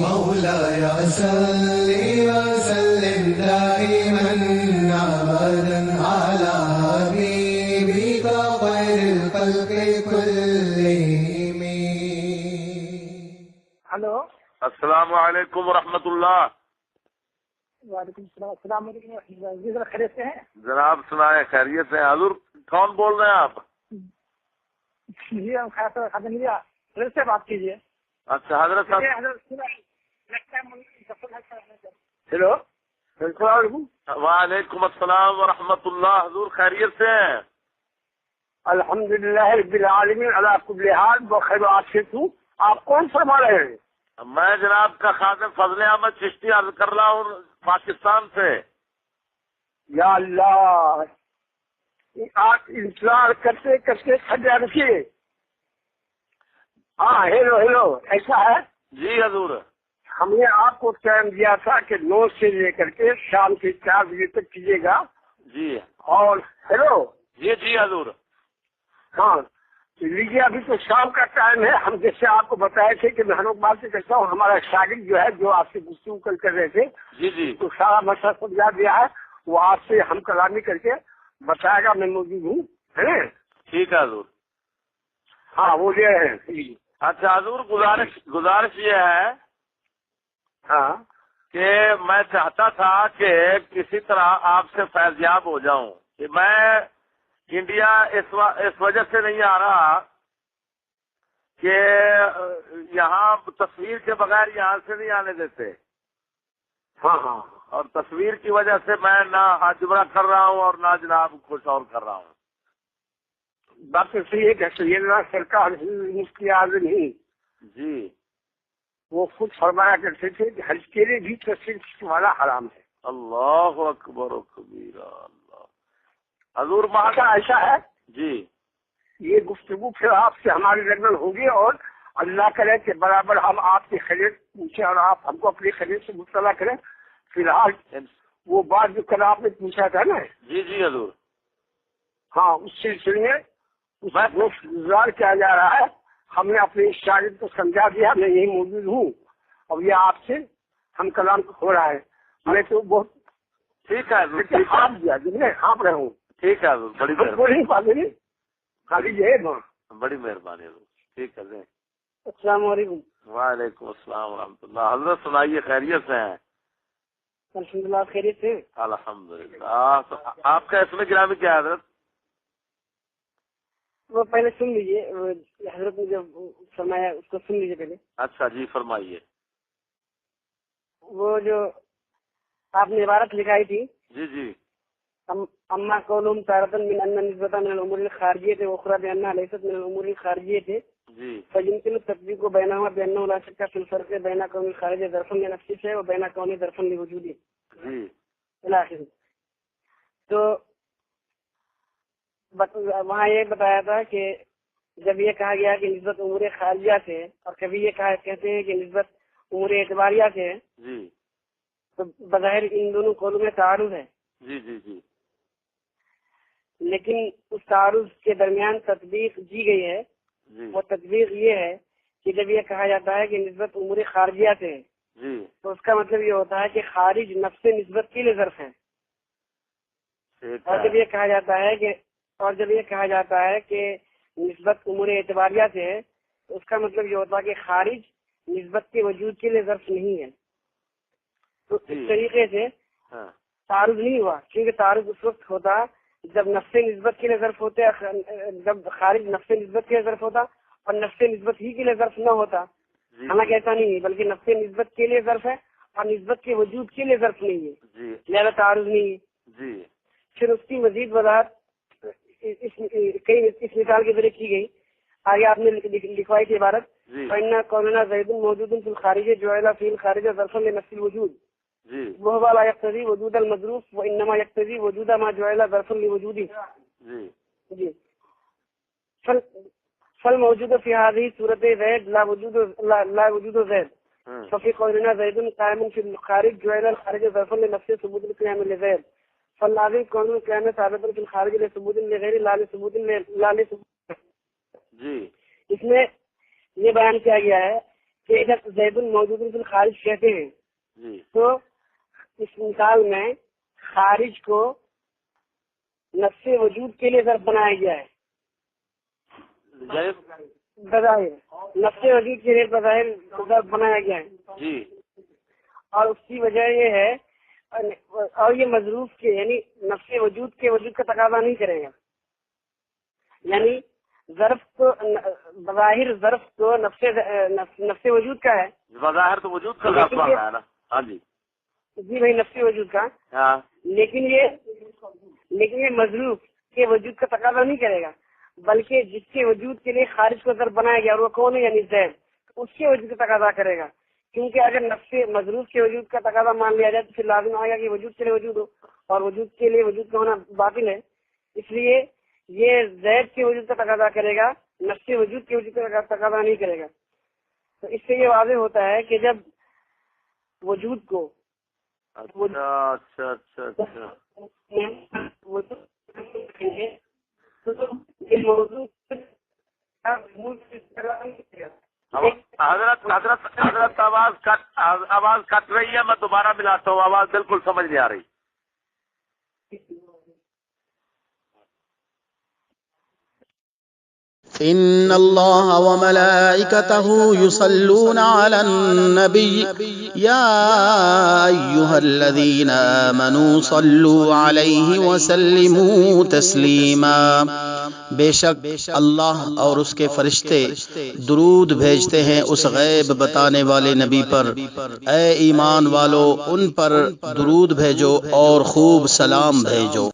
مولاي صل وسلم دائما ابدا على حبيبك خير الخلق كلهم. ہلو، السلام علیکم ورحمۃ اللہ. وعلیکم السلام. السلام علیکم. جی ذرا خیریت سے ہیں؟ جناب سنائیں، خیریت سے ہیں؟ حضور کون بول رہے ہیں آپ؟ جی ہم خیریت سے بات کیجیے. اچھا حضرت صاحب. ہیلو، السلام علیکم. وعلیکم السلام ورحمۃ اللہ. حضور خیریت سے ہیں؟ الحمدللہ رب العالمین علی کل حال بخیر و عافیت ہوں. آپ کون فرما رہے ہیں؟ میں جناب کا خادم فضل احمد چشتی عرض کر رہا ہوں پاکستان سے. یا اللہ، آپ انتظار کرتے کرتے کھڑے رکھیے. ہاں، ہیلو ایسا ہے؟ جی حضور. ہم نے آپ کو ٹائم دیا تھا کہ 9 سے لے کر کے شام کے 4 بجے تک کیجیے گا. جی اور ہیلو، جی حضور. ہاں لیجیے، ابھی تو شام کا ٹائم ہے. ہم جیسے آپ کو بتائے تھے کہ میں ہر بات سے کرتا ہوں، ہمارا شاگرد جو ہے جو آپ سے گفتگو کر رہے تھے، جی تو سارا مسئلہ سمجھا دیا ہے. وہ آپ سے ہم کلامی کر کے بتائے گا. میں موجود ہوں، ہے نا؟ ٹھیک ہے حضور. ہاں وہ لے رہے ہیں. اچھا حضور، گزارش یہ ہے ہاں کہ میں چاہتا تھا کہ کسی طرح آپ سے فیضیاب ہو جاؤں. کہ میں انڈیا اس وجہ سے نہیں آ رہا کہ یہاں تصویر کے بغیر یہاں سے نہیں آنے دیتے، ہاں اور تصویر کی وجہ سے میں نہ حج عمرہ کر رہا ہوں اور نہ جناب کچھ اور کر رہا ہوں. بات تو صحیح ہے کہ سیدنا سرکار مفتی اعظم ہی جی وہ خود فرمایا کرتے تھے کہ حج کے لیے بھی تصویر والا حرام ہے. اللہ اکبر و کبیرہ. اللہ حضور ایسا ہے. جی یہ گفتگو پھر آپ سے ہماری درمیان ہوگی، اور اللہ کرے کہ برابر ہم آپ کی خیریت پوچھیں اور آپ ہم کو اپنی خیریت سے مطلع کریں. فی الحال وہ بات جو کل آپ نے پوچھا تھا نا، جی حضور. ہاں اس سلسلے میں گزار کیا جا رہا ہے. ہم نے اپنے شاگرد کو سمجھا دیا، میں یہی موجود ہوں اور یہ آپ سے ہم کلام ہو رہا ہے. میں تو بہت ٹھیک ہے حضور. ہانپ دیا جن میں ہانپ رہا ہوں. ٹھیک ہے حضور، بڑی مہربانی. خالی یہ بڑی مہربانی حضور. ٹھیک ہے جی. السلام علیکم. وعلیکم السلام ورحمۃ اللہ. حضرت سنائیے، خیریت سے ہیں؟ الحمدللہ خیریت سے. الحمدللہ. آپ کا اسم گرامی کیا ہے حضرت؟ وہ پہلے سن لیجیے، حضرت نے جو فرمایا اس کو سن لیجیے پہلے. اچھا جی فرمائیے. وہ جو آپ نے عبارت لکھائی تھی، جی اما قولهم تارة من ان نسبة من الامور الخارجية واخرى بانها ليست من الامور الخارجية جی فيمكن التطبيق بينهما بانه لا شك في الفرق بين كون الخارج ظرفا لنفسه وبين كونه ظرفا لوجوده جی الى اخره. تو وہاں یہ بتایا تھا کہ جب یہ کہا گیا کہ نسبت امور خارجیہ سے، اور کبھی یہ کہتے ہیں کہ نسبت امور اعتباریہ سے، جی تو بظاہر ان دونوں قولوں میں تعارض ہے. جی لیکن اس تعارض کے درمیان تطبیق دی گئی ہے. وہ تطبیق یہ ہے کہ جب یہ کہا جاتا ہے کہ نسبت امور خارجیہ سے ہے، جی تو اس کا مطلب یہ ہوتا ہے کہ خارج نفس نسبت کے لیے ظرف ہے. اور جب یہ کہا جاتا ہے کہ نسبت امور اعتباریہ سے ہے، تو اس کا مطلب یہ ہوتا ہے کہ خارج نسبت کے وجود کے لیے ظرف نہیں ہے. تو اس طریقے سے تعارض نہیں ہوا، کیونکہ تعارض اس وقت ہوتا جب نفس نسبت کے لیے ظرف ہوتے، جب خارج نفس نسبت کے لیے ظرف ہوتا اور نفس نسبت ہی کے لیے ظرف نہ ہوتا. حالانکہ ایسا نہیں ہے، بلکہ نفس نسبت کے لیے ظرف ہے اور نسبت کے وجود کے لیے ظرف نہیں ہے، لہذا تعارض نہیں ہے. پھر اس کی مزید وضاحت اس مثال کے ذریعے کی گئی. آگے آپ نے لکھوائی تھی عبارت، فَإِنَّ قَوْلُنَا زَيْدٌ مَوْجُودٌ فِي الْخَارِجِ جُعِلَ فِي الْخَارِجِ ظَرْفًا لِنَفْسِ الْوُجُودِ وَهُوَ لَا يَقْتَضِي وُجُودَ الْمَظْرُوفِ وَإِنَّمَا يَقْتَضِي وُجُودَ مَا جُعِلَ ظَرْفًا لِوُجُودِهِ. جی فالموجود في هذه الصورة زيد لا وجود زيد. ففي قولنا زيد قائم في الخارج جعل الخارج ظرفا لنفسه ثبوت القيام لزيد. فاللازم كون القيام ثابتا في الخارج لثبوت لغير لا لثبوت. جی اس میں یہ بیان کیا گیا ہے کہ ادھر زید موجود فی الخارج کہتے ہیں جی تو اس مثال میں خارج کو نفس وجود کے لیے ظرف بنایا گیا ہے بظاہر، نفس وجود کے لیے بظاہر ظرف بنایا گیا ہے جی اور اس کی وجہ یہ ہے اور یہ مظروف کے یعنی نفس وجود کے وجود کا تقاضا نہیں کرے گا، یعنی ظرف تو بظاہر ظرف تو نفس وجود کا ہے، بظاہر تو وجود کا لفظ بن رہا ہے نا. ہاں جی جی بھائی نفس وجود کا، ہاں لیکن یہ مظروف کے وجود کا تقاضا نہیں کرے گا، بلکہ جس کے وجود کے لیے خارج کو ظرف بنایا گیا اور وہ کون ہے یعنی زید، اس کے وجود کا تقاضا کرے گا. کیونکہ اگر نفس مظروف کے وجود کا تقاضا مان لیا جائے تو پھر لازم آئے گا کہ وجود کے لیے وجود ہو، اور وجود کے لیے وجود کا ہونا باطل ہے. اس لیے یہ زید کے وجود کا تقاضا کرے گا، نفس وجود کے وجود کا تقاضا نہیں کرے گا. تو اس سے یہ واضح ہوتا ہے کہ جب وجود کو اچھا حضرت آواز کٹ رہی ہے، میں دوبارہ ملاتا ہوں، آواز بالکل سمجھ نہیں آ رہی. ان اللہ وملائکتہ یصلون علی النبی یا ایہا الذین آمنوا صلوا علیہ وسلموا تسلیما. بے شک اللہ اور اس کے فرشتے درود بھیجتے ہیں اس غیب بتانے والے نبی پر. اے ایمان والو ان پر درود بھیجو اور خوب سلام بھیجو.